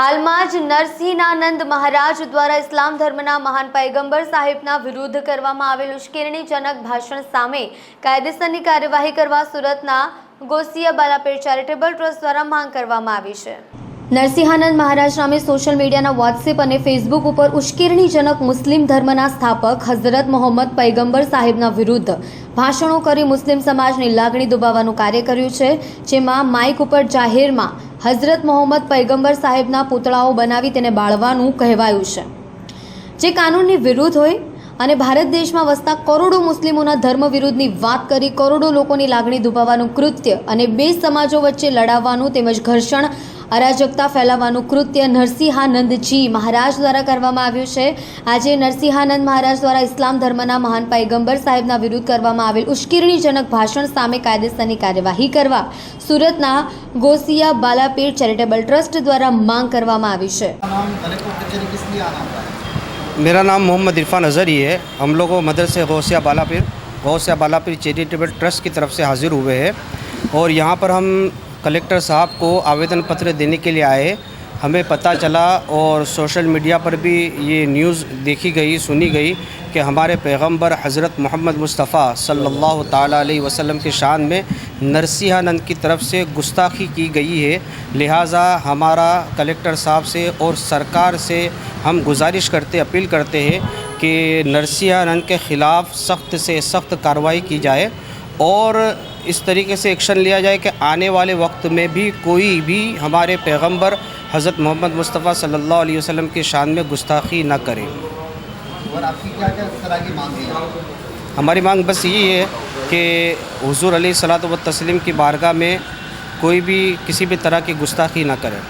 હાલમાં જ નરસિંહાનંદ મહારાજ દ્વારા ઇસ્લામ ધર્મના મહાન પૈગંબર સાહેબના વિરુદ્ધ કરવામાં આવેલ ઉશ્કેરણીજનક ભાષણ સામે કાયદેસરની કાર્યવાહી કરવા સુરતના ગોસિયા બાલાપીર ચેરિટેબલ ટ્રસ્ટ દ્વારા માંગ કરવામાં આવી છે। નરસિંહાનંદ મહારાજ નામે સોશિયલ મીડિયાના વોટ્સએપ અને ફેસબુક ઉપર ઉશ્કેરણીજનક મુસ્લિમ ધર્મના સ્થાપક હઝરત મોહમ્મદ પૈગંબર સાહેબના વિરુદ્ધ ભાષણો કરી મુસ્લિમ સમાજની લાગણી દુભાવવાનું કાર્ય કર્યું છે, જેમાં માઇક ઉપર જાહેરમાં હઝરત મોહમ્મદ પૈગંબર સાહેબના પૂતળાઓ બનાવી તેને બાળવાનું કહેવાયું છે, જે કાનૂનની વિરુદ્ધ હોય અને ભારત દેશમાં વસતા કરોડો મુસ્લિમોના ધર્મ વિરુદ્ધની વાત કરી કરોડો લોકોની લાગણી દુભાવવાનું કૃત્ય અને બે સમાજો વચ્ચે લડાવવાનું તેમજ ઘર્ષણ અરાજકતા ફેલાવવાનું કૃત્ય નરસિંહાનંદજી મહારાજ દ્વારા કરવામાં આવ્યું છે। આજે નરસિંહાનંદ મહારાજ દ્વારા ઇસ્લામ ધર્મના મહાન પૈગંબર સાહેબના વિરુદ્ધ કરવામાં આવેલ ઉશ્કેરણીજનક ભાષણ સામે કાયદેસરની કાર્યવાહી કરવા સુરતના ગોસિયા બાલાપીર ચેરિટેબલ ટ્રસ્ટ દ્વારા માંગ કરવામાં આવી છે। मेरा नाम मोहम्मद इरफान अज़हरी है। हम लोग मदरसे गौसिया बालापीर चैरिटेबल ट्रस्ट की तरफ से हाज़िर हुए हैं और यहाँ पर हम कलेक्टर साहब को आवेदन पत्र देने के लिए आए। हमें पता चला और सोशल मीडिया पर भी ये न्यूज़ देखी गई, सुनी गई कि हमारे पैगंबर हज़रत मोहम्मद मुस्तफ़ा सल्लल्लाहु ताला अलैहि वसल्लम के शान में नरसिंहानंद की तरफ से गुस्ताखी की गई है। लिहाजा हमारा कलेक्टर साहब से और सरकार से हम गुजारिश करते, अपील करते हैं कि नरसिंहानंद के ख़िलाफ़ सख्त से सख्त कार्रवाई की जाए और इस तरीके से एक्शन लिया जाए कि आने वाले वक्त में भी कोई भी हमारे पैगंबर हज़रत मोहम्मद मुस्तफ़ा सल्लल्लाहु अलैहि वसल्लम की शान में गुस्ताखी न करे। और आपकी क्या तरह की मांग है? हमारी मांग बस यही है कि हुज़ूर अलैहि सलातो व तस्लीम की बारगाह में कोई भी किसी भी तरह की गुस्ताखी न करे।